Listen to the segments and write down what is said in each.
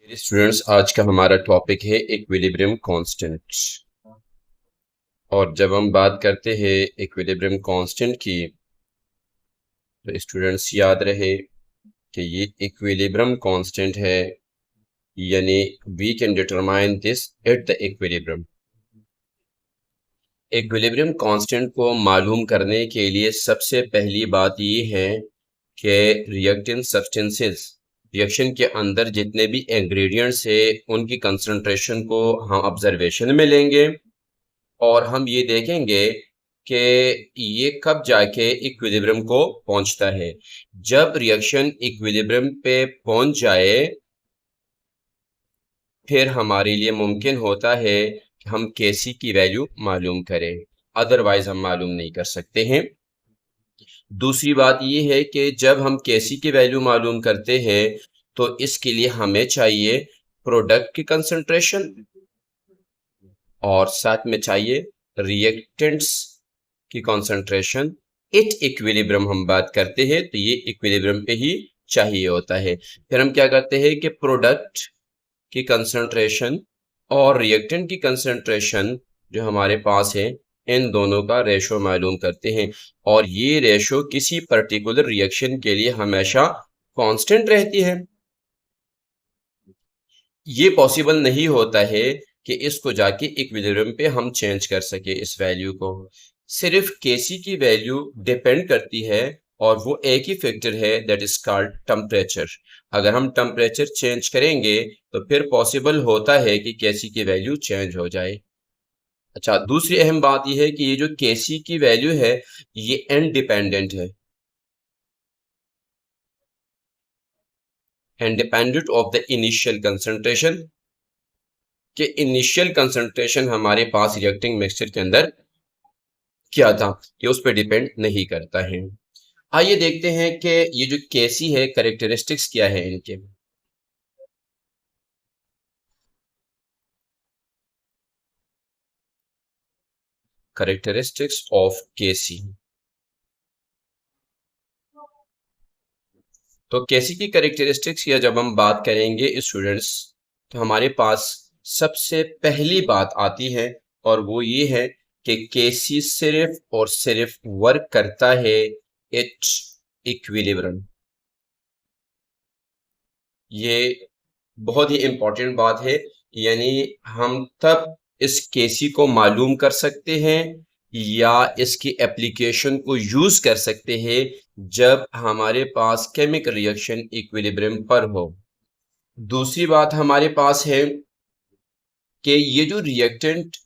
Students, आज का हमारा टॉपिक है इक्विलिब्रियम कांस्टेंट। और जब हम बात करते हैं इक्विलिब्रियम कांस्टेंट की, तो स्टूडेंट्स याद रहे कि ये इक्विलिब्रियम कांस्टेंट है, यानी we can determine this at the equilibrium. Equilibrium constant को मालूम करने के लिए सबसे पहली बात ये है कि रिएक्टेंट सब्सटेंसेस, रिएक्शन के अंदर जितने भी इंग्रेडिएंट्स है उनकी कंसंट्रेशन को हम ऑब्जर्वेशन में लेंगे और हम ये देखेंगे कि ये कब जाके इक्विलिब्रियम को पहुंचता है। जब रिएक्शन इक्विलिब्रियम पे पहुंच जाए फिर हमारे लिए मुमकिन होता है कि हम Kc की वैल्यू मालूम करें, अदरवाइज हम मालूम नहीं कर सकते हैं। दूसरी बात ये है कि जब हम Kc की वैल्यू मालूम करते हैं तो इसके लिए हमें चाहिए प्रोडक्ट की कंसंट्रेशन और साथ में चाहिए रिएक्टेंट्स की कंसंट्रेशन। इट इक्विलिब्रियम हम बात करते हैं तो ये इक्विलिब्रियम पे ही चाहिए होता है। फिर हम क्या करते हैं कि प्रोडक्ट की कंसंट्रेशन और रिएक्टेंट की कंसंट्रेशन जो हमारे पास है, इन दोनों का रेशो मालूम करते हैं और ये रेशो किसी पर्टिकुलर रिएक्शन के लिए हमेशा कांस्टेंट रहती है। ये पॉसिबल नहीं होता है कि इसको जाके इक्विलिब्रियम पे हम चेंज कर सके इस वैल्यू को। सिर्फ Kc की वैल्यू डिपेंड करती है और वो एक ही फैक्टर है, दैट इज कॉल्ड टेम्परेचर। अगर हम टेम्परेचर चेंज करेंगे तो फिर पॉसिबल होता है कि Kc की वैल्यू चेंज हो जाए। अच्छा, दूसरी अहम बात यह है कि ये जो Kc की वैल्यू है ये इंडिपेंडेंट है, independent of the initial concentration. कि इनिशियल कंसंट्रेशन हमारे पास रिएक्टिंग मिक्सचर के अंदर क्या था ये उस पर डिपेंड नहीं करता है। आइए देखते हैं कि ये जो Kc है, कैरेक्टरिस्टिक्स क्या है इनके। Characteristics of Kc। तो Kc की कैरेक्टरिस्टिक्स की जब हम बात करेंगे स्टूडेंट्स, तो हमारे पास सबसे पहली बात आती है और वो ये है कि Kc सिर्फ और सिर्फ वर्क करता है एट इक्विलिब्रियम। ये बहुत ही इंपॉर्टेंट बात है, यानी हम तब इस Kc को मालूम कर सकते हैं या इसकी एप्लीकेशन को यूज कर सकते हैं जब हमारे पास केमिकल रिएक्शन इक्विलिब्रियम पर हो। दूसरी बात हमारे पास है कि ये जो रिएक्टेंट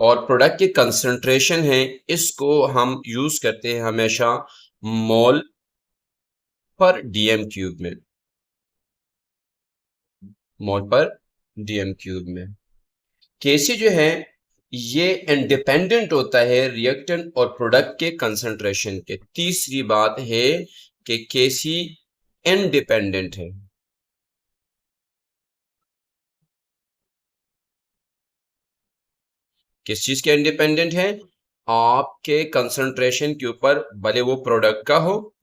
और प्रोडक्ट की कंसंट्रेशन है इसको हम यूज करते हैं हमेशा मोल पर डीएम क्यूब में, मोल पर डीएम क्यूब में। Kc जो है ये इंडिपेंडेंट होता है रिएक्टेंट और प्रोडक्ट के कंसंट्रेशन के। तीसरी बात है कि Kc इंडिपेंडेंट है। किस चीज के इंडिपेंडेंट है? आपके कंसंट्रेशन के ऊपर, भले वो प्रोडक्ट का हो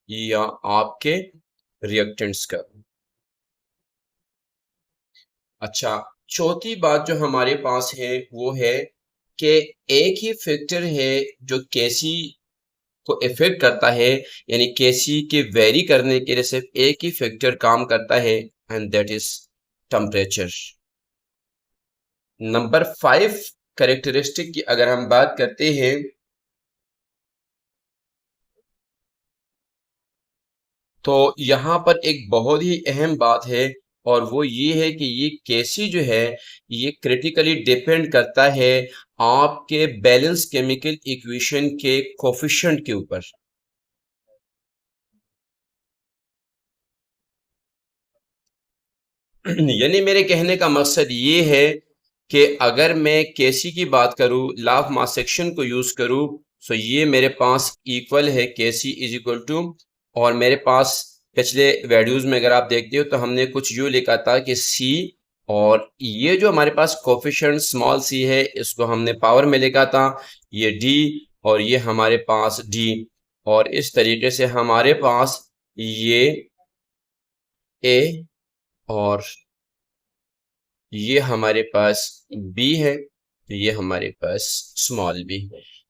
या आपके रिएक्टेंट्स का। अच्छा, चौथी बात जो हमारे पास है वो है कि एक ही फैक्टर है जो Kc को इफेक्ट करता है, यानी Kc के वेरी करने के लिए सिर्फ एक ही फैक्टर काम करता है and that is temperature. Number 5 characteristic की अगर हम बात करते हैं तो यहाँ पर एक बहुत ही अहम बात है और वो ये है कि ये Kc जो है ये क्रिटिकली डिपेंड करता है आपके बैलेंस केमिकल इक्वेशन के कोफिशिएंट के ऊपर। यानी मेरे कहने का मकसद ये है कि अगर मैं Kc की बात करूं, लॉ ऑफ मास सेक्शन को यूज करूं, तो ये मेरे पास इक्वल है Kc इज इक्वल टू, और मेरे पास पिछले वीडियोस में अगर आप देखते हो तो हमने कुछ यूं लिखा था कि C, और ये जो हमारे पास कोफिशिएंट स्मॉल c है इसको हमने पावर में लिखा था, ये D और ये हमारे पास D, और इस तरीके से हमारे पास ये A और ये हमारे पास b है, तो ये हमारे पास स्मॉल b।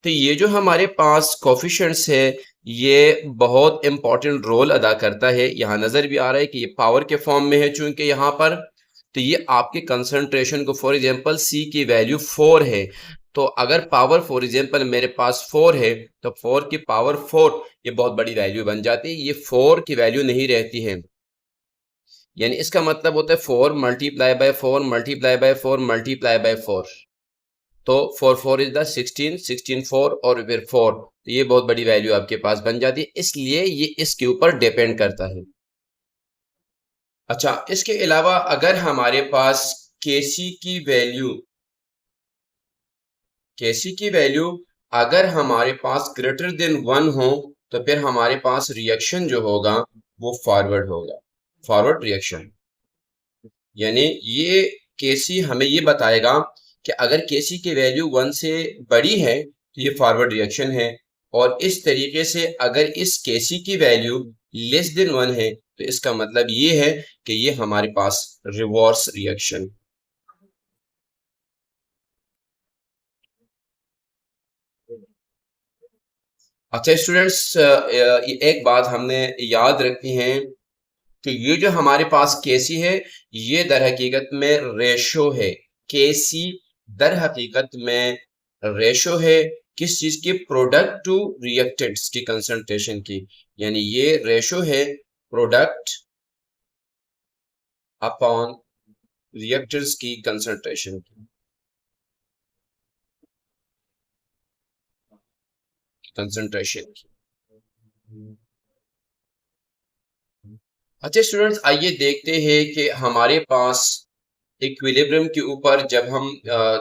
तो ये जो हमारे पास कोफिशिएंट्स है ये बहुत इंपॉर्टेंट रोल अदा करता है। यहाँ नजर भी आ रहा है कि ये पावर के फॉर्म में है चूंकि यहाँ पर, तो ये आपके कंसंट्रेशन को, फॉर एग्जांपल c की वैल्यू 4 है, तो अगर पावर फॉर एग्जांपल मेरे पास 4 है तो 4 की पावर 4 ये बहुत बड़ी वैल्यू बन जाती है। ये 4 की वैल्यू नहीं रहती है, यानी इसका मतलब होता है 4 multiply by 4 multiply by 4 multiply by 4, तो 4 4 इज द 16, 16 4 और फिर 4, तो ये बहुत बड़ी वैल्यू आपके पास बन जाती है, इसलिए ये इसके ऊपर डिपेंड करता है। अच्छा, इसके अलावा अगर हमारे पास केसी की वैल्यू, केसी की वैल्यू अगर हमारे पास ग्रेटर देन 1 हो तो फिर हमारे पास रिएक्शन जो होगा वो फॉरवर्ड होगा, फॉरवर्ड रिएक्शन। यानी ये केसी हमें ये बताएगा कि अगर केसी की वैल्यू 1 से बड़ी है तो ये फॉरवर्ड रिएक्शन है, और इस तरीके से अगर इस केसी की वैल्यू लेस देन 1 है तो इसका मतलब ये है कि ये हमारे पास रिवर्स रिएक्शन। अच्छा स्टूडेंट्स, एक बात हमने याद रखनी है कि ये जो हमारे पास केसी है ये दर हकीकत में रेशो है। केसी दर हकीकत में रेशो है किस चीज की? प्रोडक्ट टू रिएक्टेंट्स की कंसंट्रेशन की, यानी ये रेशो है प्रोडक्ट अपॉन रिएक्टेंट्स की कंसंट्रेशन की, कंसंट्रेशन की। अच्छा स्टूडेंट्स, आइए देखते हैं कि हमारे पास इक्विलिब्रियम के ऊपर जब हम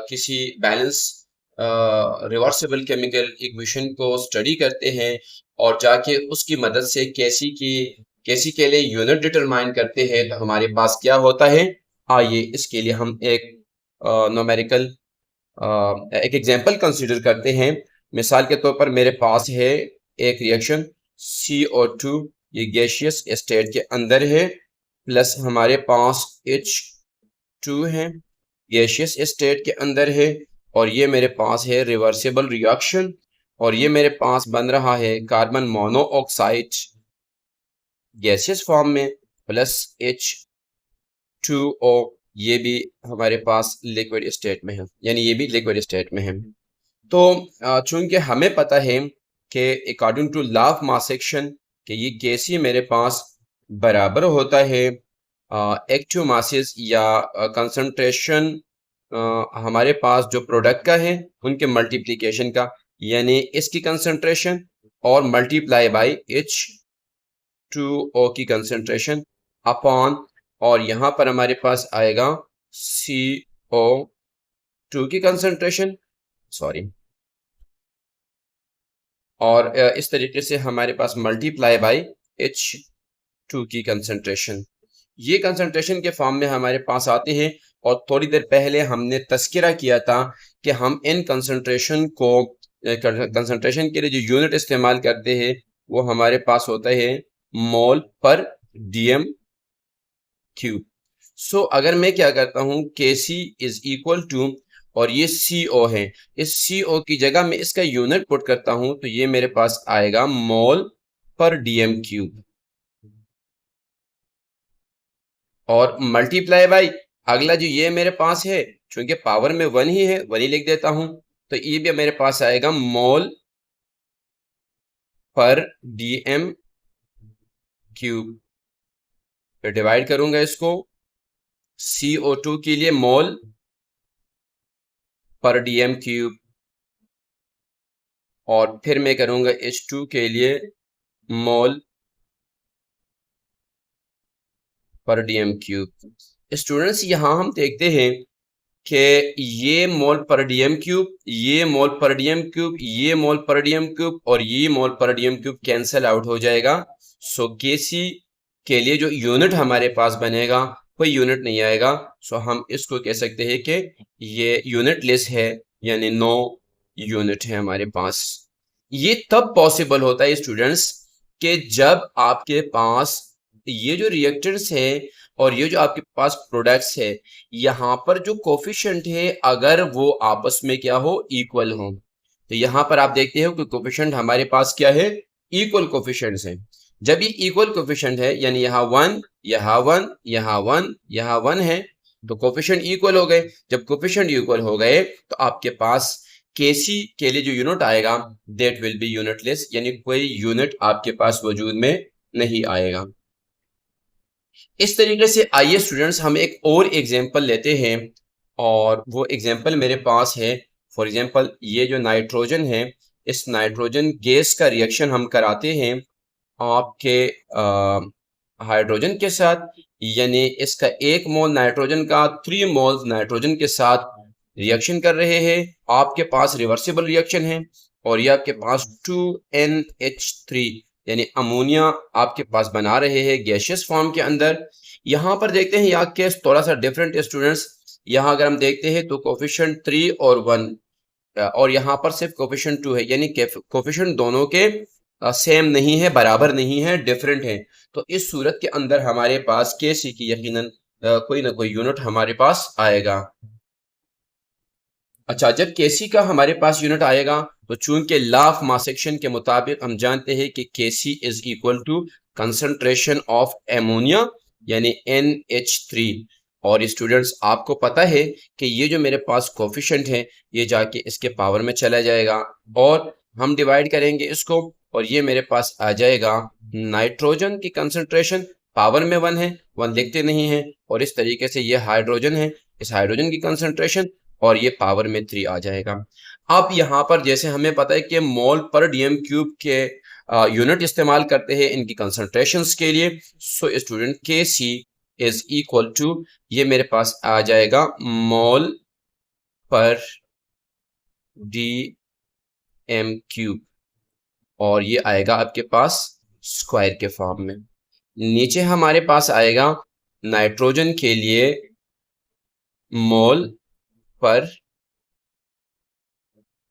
किसी बैलेंस रिवर्सिबल केमिकल इक्वेशन को स्टडी करते हैं और जाके उसकी मदद से केसी के लिए यूनिट डिटरमाइन करते हैं तो हमारे पास क्या होता है। आइए इसके लिए हम एक न्यूमेरिकल एक एग्जांपल कंसीडर करते हैं। मिसाल के तौर पर मेरे पास है एक रिएक्शन CO2, ये गैसियस स्टेट के अंदर है, प्लस हमारे पास H2 है, गैसियस स्टेट के अंदर है, और ये मेरे पास है रिवर्सिबल रिएक्शन, और ये मेरे पास बन रहा है कार्बन मोनोऑक्साइड गैसियस फॉर्म में प्लस H2O, ये भी हमारे पास लिक्विड स्टेट में है, यानी ये भी लिक्विड स्टेट में है। तो चूंकि हमें पता है कि according to law of mass action कि ये केसी मेरे पास बराबर होता है एक्टिव मासेस या कंसंट्रेशन हमारे पास जो प्रोडक्ट का है उनके मल्टीप्लिकेशन का, यानी इसकी कंसंट्रेशन और मल्टीप्लाई बाय H2O की कंसंट्रेशन अपॉन, और यहाँ पर हमारे पास आएगा CO2 की कंसंट्रेशन, सॉरी, और इस तरीके से हमारे पास मल्टीप्लाई बाय H2 की कंसंट्रेशन, ये कंसंट्रेशन के फॉर्म में हमारे पास आते हैं। और थोड़ी देर पहले हमने तस्करा किया था कि हम इन कंसंट्रेशन को, कंसंट्रेशन के लिए जो यूनिट इस्तेमाल करते हैं वो हमारे पास होता है मोल पर DM क्यूब। सो अगर मैं क्या करता हूँ, Kc इज इक्वल टू, और ये CO है, इस CO की जगह में इसका यूनिट पुट करता हूं तो ये मेरे पास आएगा मोल पर DM क्यूब, और मल्टीप्लाई बाय अगला जो ये मेरे पास है, चूंकि पावर में 1 ही है 1 ही लिख देता हूं, तो ये भी मेरे पास आएगा मोल पर DM क्यूब। फिर डिवाइड करूंगा इसको, CO2 के लिए मोल पर DM क्यूब, और फिर मैं करूंगा H2 के लिए मोल पर DM क्यूब। स्टूडेंट्स, यहां हम देखते हैं कि ये मोल पर DM क्यूब, ये मोल पर DM क्यूब, ये मोल पर DM क्यूब और ये मोल पर DM क्यूब कैंसल आउट हो जाएगा। सो Kc के लिए जो यूनिट हमारे पास बनेगा कोई यूनिट नहीं आएगा। सो हम इसको कह सकते हैं कि ये यूनिटलेस है, यानी नो यूनिट है हमारे पास। ये तब पॉसिबल होता है स्टूडेंट्स कि जब आपके पास ये जो रिएक्टेंट्स है और ये जो आपके पास प्रोडक्ट्स है, यहाँ पर जो कोफिशिएंट है अगर वो आपस में क्या हो, इक्वल हो, तो यहाँ पर आप देखते हो कि कोफिशिएंट हमारे पास क्या है, इक्वल कोफिशिएंट्स हैं। जब ये इक्वल कोफिशिएंट है यानी यहाँ 1, यहाँ 1, यहाँ 1, यहाँ 1 है, तो कोफिशिएंट इक्वल हो गए। जब कोफिशिएंट इक्वल हो गए तो आपके पास केसी के लिए जो यूनिट आएगा दैट विल बी यूनिटलेस, यानी कोई यूनिट आपके पास वजूद में नहीं आएगा। इस तरीके से आइए स्टूडेंट्स हम एक और एग्जांपल लेते हैं, और वो एग्जांपल मेरे पास है। फॉर एग्जांपल ये जो नाइट्रोजन है, इस नाइट्रोजन गैस का रिएक्शन हम कराते हैं आपके हाइड्रोजन के साथ, यानी इसका 1 मोल नाइट्रोजन का 3 मोल नाइट्रोजन के साथ रिएक्शन कर रहे हैं। आपके पास रिवर्सिबल रिएक्शन है, और ये आपके पास 2NH3 यानी अमोनिया आपके पास बना रहे हैं गैसियस फॉर्म के अंदर। यहाँ पर देखते हैं यहाँ केस थोड़ा सा डिफरेंट है स्टूडेंट्स। यहाँ अगर हम देखते हैं तो कोफिशिएंट 3 और 1, और यहाँ पर सिर्फ कोफिशिएंट 2 है, यानी कोफिशिएंट दोनों के सेम नहीं है, बराबर नहीं है, डिफरेंट है। तो इस सूरत के अंदर हमारे पास केसी की यकीनन कोई ना कोई यूनिट हमारे पास आएगा। अच्छा, जब केसी का हमारे पास यूनिट आएगा तो चूंकि लॉ ऑफ मास सेक्शन के मुताबिक हम जानते हैं कि K C is equal to concentration of ammonia यानी NH3। और स्टूडेंट्स आपको पता है कि ये जो मेरे पास कोफिशिएंट है ये जाके इसके पावर में चला जाएगा, और हम डिवाइड करेंगे इसको, और ये मेरे पास आ जाएगा नाइट्रोजन की कंसंट्रेशन पावर में 1 है, 1 लिखते नहीं है, और इस तरीके से ये हाइड्रोजन है, इस हाइड्रोजन की कंसंट्रेशन, और ये पावर में 3 आ जाएगा। अब यहाँ पर जैसे हमें पता है कि मोल पर डीएम क्यूब के यूनिट इस्तेमाल करते हैं इनकी कंसंट्रेशंस के लिए, सो स्टूडेंट के सी इज इक्वल टू, ये मेरे पास आ जाएगा मोल पर डी एम क्यूब, और ये आएगा आपके पास स्क्वायर के फॉर्म में। नीचे हमारे पास आएगा नाइट्रोजन के लिए मोल पर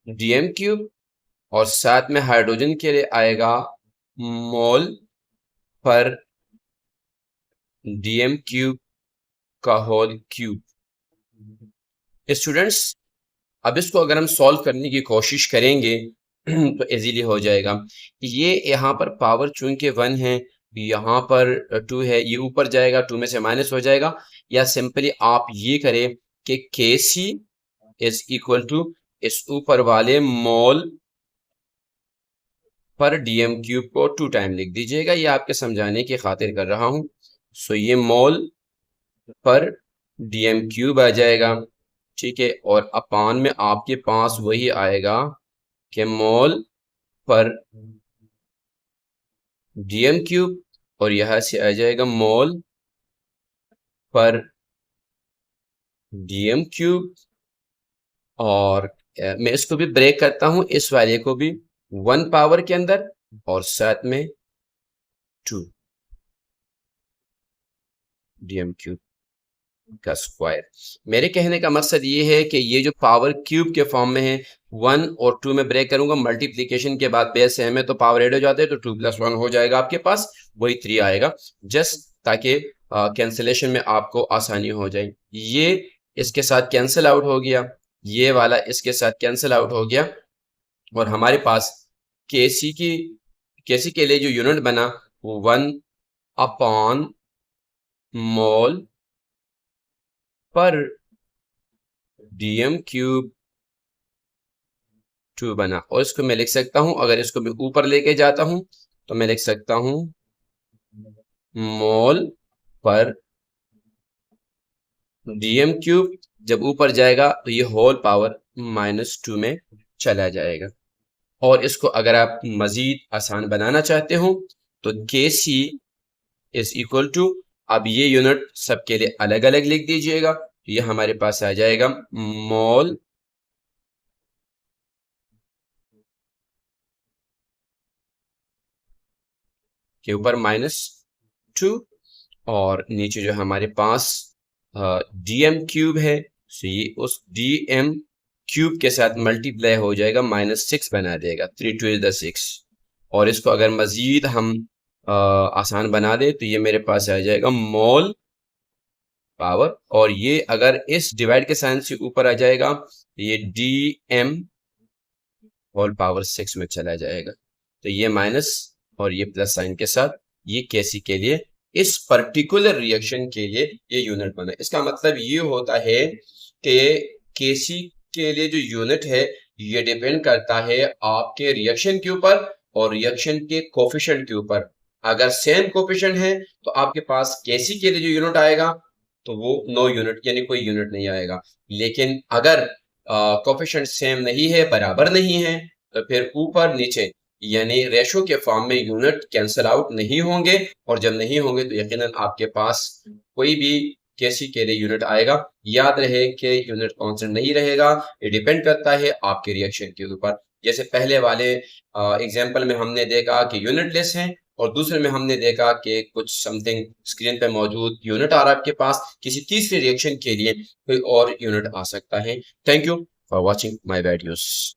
डीएम क्यूब, और साथ में हाइड्रोजन के लिए आएगा मोल पर डीएम क्यूब का होल क्यूब। स्टूडेंट्स अब इसको अगर हम सॉल्व करने की कोशिश करेंगे तो इजीली हो जाएगा। ये यहाँ पर पावर चूंकि 1 है, यहाँ पर 2 है, ये ऊपर जाएगा, 2 में से माइनस हो जाएगा, या सिंपली आप ये करें कि के सी इज इक्वल टू इस ऊपर वाले मोल पर डीएम क्यूब को 2 टाइम लिख दीजिएगा, ये आपके समझाने की खातिर कर रहा हूं। सो ये मोल पर डीएम क्यूब आ जाएगा, ठीक है, और अपान में आपके पास वही आएगा कि मोल पर डीएम क्यूब, और यहां से आ जाएगा मोल पर डीएम क्यूब, और मैं इसको भी ब्रेक करता हूं, इस वाले को भी 1 पावर के अंदर और साथ में 2 डीएम क्यूब का स्क्वायर। मेरे कहने का मकसद ये है कि ये जो पावर क्यूब के फॉर्म में है, 1 और 2 में ब्रेक करूंगा, मल्टीप्लीकेशन के बाद बेस सेम है तो पावर एड हो जाते हैं, तो 2 + 1 हो जाएगा आपके पास, वही 3 आएगा, जस्ट ताकि कैंसिलेशन में आपको आसानी हो जाए। ये इसके साथ कैंसिल आउट हो गया, ये वाला इसके साथ कैंसिल आउट हो गया, और हमारे पास केसी के लिए जो यूनिट बना वो 1 अपॉन मोल पर डीएम क्यूब 2 बना। और इसको मैं लिख सकता हूं, अगर इसको मैं ऊपर लेके जाता हूं तो मैं लिख सकता हूं मोल पर डीएम क्यूब, जब ऊपर जाएगा तो ये होल पावर -2 में चला जाएगा। और इसको अगर आप मजीद आसान बनाना चाहते हो तो के सी इज इक्वल टू, अब ये यूनिट सबके लिए अलग अलग लिख दीजिएगा, तो ये हमारे पास आ जाएगा मोल के ऊपर -2, और नीचे जो हमारे पास डीएम क्यूब है, तो ये उस डीएम क्यूब के साथ मल्टीप्लाई हो जाएगा, -6 बना देगा, 3 2 इज 6। और इसको अगर मजीद हम आसान बना दे तो ये मेरे पास आ जाएगा मोल पावर, और ये अगर इस डिवाइड के साइन से ऊपर आ जाएगा तो ये dm होल पावर 6 में चला जाएगा। तो ये माइनस और ये प्लस साइन के साथ ये केसी के लिए इस पर्टिकुलर रिएक्शन के लिए ये यूनिट बना। इसका मतलब ये होता है कि केसी के लिए जो यूनिट है ये डिपेंड करता है आपके रिएक्शन के ऊपर और रिएक्शन के कोफिशिएंट के ऊपर। अगर सेम कोफिशिएंट है तो आपके पास केसी के लिए जो यूनिट आएगा तो वो नो यूनिट, यानी कोई यूनिट नहीं आएगा। लेकिन अगर कोफिशिएंट सेम नहीं है, बराबर नहीं है, तो फिर ऊपर नीचे यानी रेशो के फॉर्म में यूनिट कैंसिल आउट नहीं होंगे, और जब नहीं होंगे तो यकीनन आपके पास कोई भी केसी के लिए यूनिट आएगा। याद रहे कि यूनिट कांस्टेंट नहीं रहेगा, ये डिपेंड करता है आपके रिएक्शन के ऊपर। जैसे पहले वाले एग्जांपल में हमने देखा कि यूनिटलेस है, और दूसरे में हमने देखा कि कुछ समथिंग स्क्रीन पे मौजूद यूनिट आ रहा है आपके पास, किसी तीसरे रिएक्शन के लिए कोई और यूनिट आ सकता है। Thank you for watching my videos.